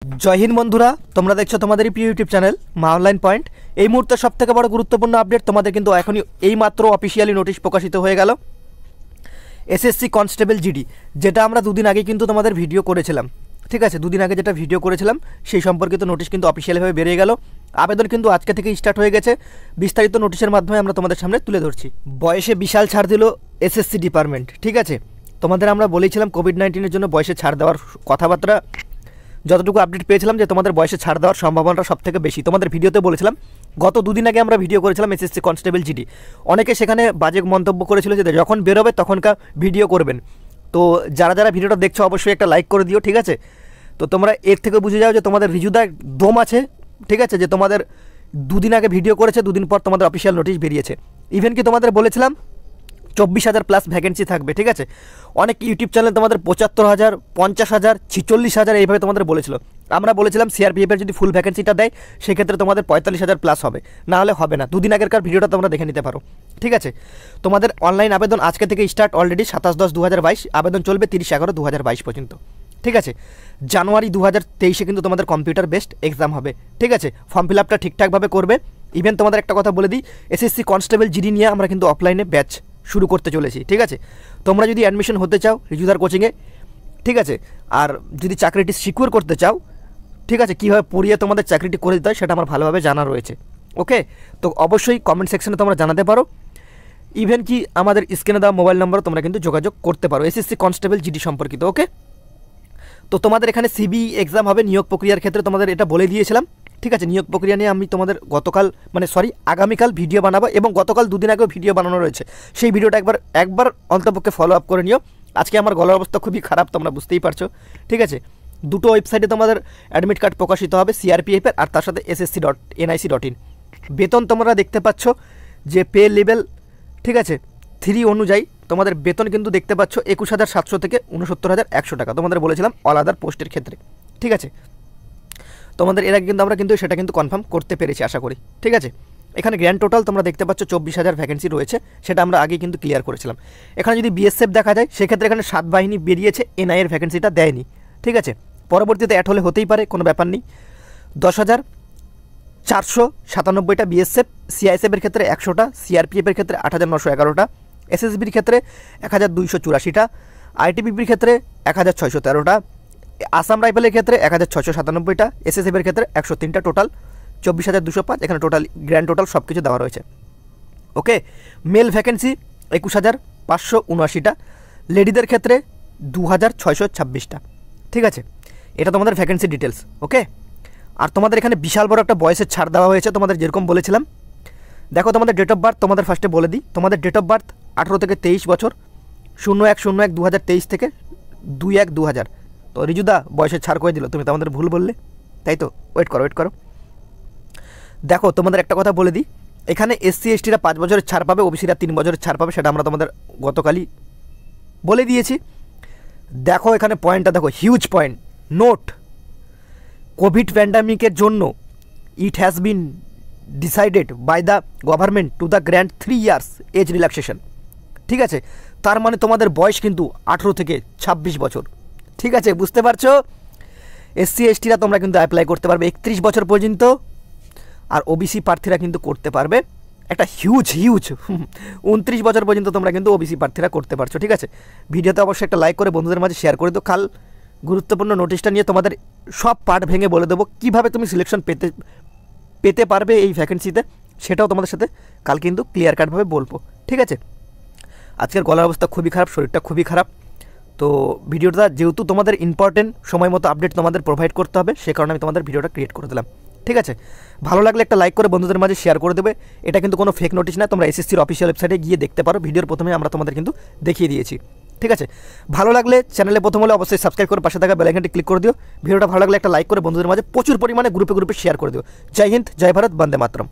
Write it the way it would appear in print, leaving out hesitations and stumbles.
জয় হিন্দ বন্ধুরা, তোমরা দেখছো তোমাদের প্রিয় ইউটিউব চ্যানেল মা অনলাইন পয়েন্ট। এই মুহূর্তে সবথেকে বড় গুরুত্বপূর্ণ আপডেট তোমাদের কিন্তু এখনই এইমাত্র অফিসিয়ালি নোটিশ প্রকাশিত হয়ে গেল। এসএসসি কনস্টেবল জিডি, যেটা আমরা দুদিন আগে কিন্তু তোমাদের ভিডিও করেছিলাম, ঠিক আছে, দুদিন আগে যেটা ভিডিও করেছিলাম সেই সম্পর্কিত নোটিশ কিন্তু অফিসিয়ালিভাবে বেরিয়ে গেল। আবেদন কিন্তু আজকে থেকে স্টার্ট হয়ে গেছে। বিস্তারিত নোটিশের মাধ্যমে আমরা তোমাদের সামনে তুলে ধরছি। বয়সে বিশাল ছাড় দিল এসএসসি ডিপার্টমেন্ট, ঠিক আছে। তোমাদের আমরা বলেছিলাম কোভিড-19-এর জন্য বয়সে ছাড় দেওয়ার কথাবার্তা, যতটুকু আপডেট পেয়েছিলাম যে তোমাদের বয়সে ছাড় দেওয়ার সম্ভাবনাটা সবথেকে বেশি। তোমাদের ভিডিওতে বলেছিলাম, গত দুদিন আগে আমরা ভিডিও করেছিলাম এসএসসি কনস্টেবল জিডি। অনেকে সেখানে বাজে মন্তব্য করেছিল যে যখন বেরোবে তখনকার ভিডিও করবেন। তো যারা যারা ভিডিওটা দেখছো অবশ্যই একটা লাইক করে দিও, ঠিক আছে। তো তোমরা এর থেকে বুঝে যাও যে তোমাদের রিজুদা দম আছে, ঠিক আছে, যে তোমাদের দুদিন আগে ভিডিও করেছে, দুদিন পর তোমাদের অফিসিয়াল নোটিশ বেরিয়েছে। ইভেন কি তোমাদের বলেছিলাম 24,000 প্লাস ভ্যাকেন্সি থাকবে, ঠিক আছে। অনেক ইউটিউব চ্যানেল তোমাদের 75,000, 50,000, 46,000 এইভাবে তোমাদের বলেছিল। আমরা বলেছিলাম সিআরপিএফের যদি ফুল ভ্যাকেন্সিটা দেয় সেক্ষেত্রে তোমাদের 45,000 প্লাস হবে, না হলে হবে না। দুদিন আগেরকার ভিডিওটা তোমরা দেখে নিতে পারো, ঠিক আছে। তোমাদের অনলাইন আবেদন আজকে থেকে স্টার্ট, অলরেডি 27/10/2022, আবেদন চলবে 30/11/2022 পর্যন্ত, ঠিক আছে। জানুয়ারি 2023-এ কিন্তু তোমাদের কম্পিউটার বেসড এক্সাম হবে, ঠিক আছে। ফর্ম ফিল আপটা ঠিকঠাকভাবে করবে। ইভেন তোমাদের একটা কথা বলে দিই, এসএসসি কনস্টেবল জিডি নিয়ে আমরা কিন্তু অফলাইনে ব্যাচ শুরু করতে চলেছি, ঠিক আছে। তোমরা যদি অ্যাডমিশন হতে চাও রিজুদার কোচিংয়ে, ঠিক আছে, আর যদি চাকরিটি সিকিউর করতে চাও, ঠিক আছে, কীভাবে পড়িয়ে তোমাদের চাকরিটি করে দিতে হয় সেটা আমার ভালোভাবে জানা রয়েছে, ওকে। তো অবশ্যই কমেন্ট সেকশনে তোমরা জানাতে পারো। ইভেন কি আমাদের স্ক্রিনে দেওয়া মোবাইল নম্বরে তোমরা কিন্তু যোগাযোগ করতে পারো এসএসসি কনস্টেবল জিডি সম্পর্কিত, ওকে। তো তোমাদের এখানে সিবি এক্সাম হবে নিয়োগ প্রক্রিয়ার ক্ষেত্রে, তোমাদের এটা বলে দিয়েছিলাম, ঠিক আছে। নিয়োগ প্রক্রিয়া নিয়ে আমি তোমাদের আগামীকাল ভিডিও বানাবো, এবং গতকাল দুদিন আগেও ভিডিও বানানো রয়েছে। সেই ভিডিওটা একবার অন্তপক্ষে ফলো আপ করে নিও। আজকে আমার গলার অবস্থা খুবই খারাপ, তোমরা বুঝতেই পারছো, ঠিক আছে। দুটো ওয়েবসাইটে তোমাদের অ্যাডমিট কার্ড প্রকাশিত হবে, সিআরপিএফের আর তার সাথে ssc.nic.in। বেতন তোমরা দেখতে পাচ্ছ যে পে লেভেল, ঠিক আছে, 3 অনুযায়ী তোমাদের বেতন কিন্তু দেখতে পাচ্ছ 21,700 থেকে 69,100 টাকা। তোমাদের বলেছিলাম অল আদার পোস্টের ক্ষেত্রে, ঠিক আছে। তোমাদের এর আগে কিন্তু আমরা কিন্তু সেটা কিন্তু কনফার্ম করতে পেরেছি আশা করি, ঠিক আছে। এখানে গ্র্যান্ড টোটাল তোমরা দেখতে পাচ্ছ 24,000 ভ্যাকেন্সি রয়েছে, সেটা আমরা আগে কিন্তু ক্লিয়ার করেছিলাম। এখানে যদি বিএসএফ দেখা যায় সেক্ষেত্রে এখানে 7 বাহিনী বেরিয়েছে, এনআইয়ের ভ্যাকেন্সিটা দেয়নি, ঠিক আছে। পরবর্তীতে অ্যাড হলে হতেই পারে, কোনো ব্যাপার নেই। 10,497টা বিএসএফ, সিআইএসএফের ক্ষেত্রে 100টা, সিআরপিএফের ক্ষেত্রে 8,911টা, এসএসবির ক্ষেত্রে 1,284টা, আইটিবিপির ক্ষেত্রে 1,613টা, আসাম রাইফেলের ক্ষেত্রে 1,697টা, এসএসএফের ক্ষেত্রে 103টা, টোটাল 24,205। এখানে টোটাল গ্র্যান্ড টোটাল সব কিছু দেওয়া রয়েছে, ওকে। মেল ভ্যাকেন্সি 21,579টা, লেডিদের ক্ষেত্রে 2,626টা, ঠিক আছে। এটা তোমাদের ভ্যাকেন্সি ডিটেলস, ওকে। আর তোমাদের এখানে বিশাল বড় একটা বয়সের ছাড় দেওয়া হয়েছে, তোমাদের যেরকম বলেছিলাম। দেখো তোমাদের ডেট অফ বার্থ তোমাদের ফার্স্টে বলে দিই। তোমাদের ডেট অফ বার্থ 18 থেকে 23 বছর, 01/01/2023 থেকে 2/1/2000। তো রিজুদা বয়সের ছাড় করে দিল, তুমি তো আমাদের ভুল বললে, তাই তো। ওয়েট করো। দেখো তোমাদের একটা কথা বলে দিই, এখানে এসসি এসটিরা 5 বছরের ছাড় পাবে, ওবিসিরা 3 বছরের ছাড় পাবে, সেটা আমরা তোমাদের গতকালই বলে দিয়েছি। দেখো এখানে পয়েন্টটা দেখো, হিউজ পয়েন্ট। নোট, কোভিড প্যান্ডামিকের জন্য it has been decided by the government to the grant 3 years as relaxation, ঠিক আছে। তার মানে তোমাদের বয়স কিন্তু 18 থেকে 26 বছর, ঠিক আছে, বুঝতে পারছো। এসসি এসটিরা তোমরা কিন্তু অ্যাপ্লাই করতে পারবে 31 বছর পর্যন্ত, আর ওবিসি প্রার্থীরা কিন্তু করতে পারবে একটা হিউজ 29 বছর পর্যন্ত তোমরা কিন্তু ওবিসি প্রার্থীরা করতে পারছো, ঠিক আছে। ভিডিওতে অবশ্যই একটা লাইক করে বন্ধুদের মাঝে শেয়ার করে দিও। কাল গুরুত্বপূর্ণ নোটিশটা নিয়ে তোমাদের সব পার্ট ভেঙে বলে দেবো কীভাবে তুমি সিলেকশন পেতে পারবে এই ভ্যাকেন্সিতে, সেটাও তোমাদের সাথে কাল কিন্তু ক্লিয়ার কাটভাবে বলবো, ঠিক আছে। আজকের গলার অবস্থা খুবই খারাপ, শরীরটা খুবই খারাপ। তো ভিডিওটা যেহেতু তোমাদের ইম্পর্টেন্ট, সময় মতো আপডেট তোমাদের প্রোভাইড করতে হবে, সে কারণে আমি তোমাদের ভিডিওটা ক্রিয়েট করে দিলাম, ঠিক আছে। ভালো লাগলে একটা লাইক করে বন্ধুদের মাঝে শেয়ার করে দেবে। এটা কিন্তু কোনো ফেক নোটিশ না, তোমরা এসএসসির অফিসিয়াল ওয়েবসাইটে গিয়ে দেখতে পারো। ভিডিওর প্রথমে আমরা তোমাদের কিন্তু দেখিয়ে দিয়েছি, ঠিক আছে। ভালো লাগলে চ্যানেলে প্রথম হলে অবশ্যই সাবস্ক্রাইব করে পাশে থাকা বেল আইকনটি ক্লিক করে দিও। ভিডিওটা ভালো লাগলে একটা লাইক করে বন্ধুদের মাঝে প্রচুর পরিমাণে গ্রুপে শেয়ার করে দিও। জয় হিন্দ, জয় ভারত, বন্দে মাতরম।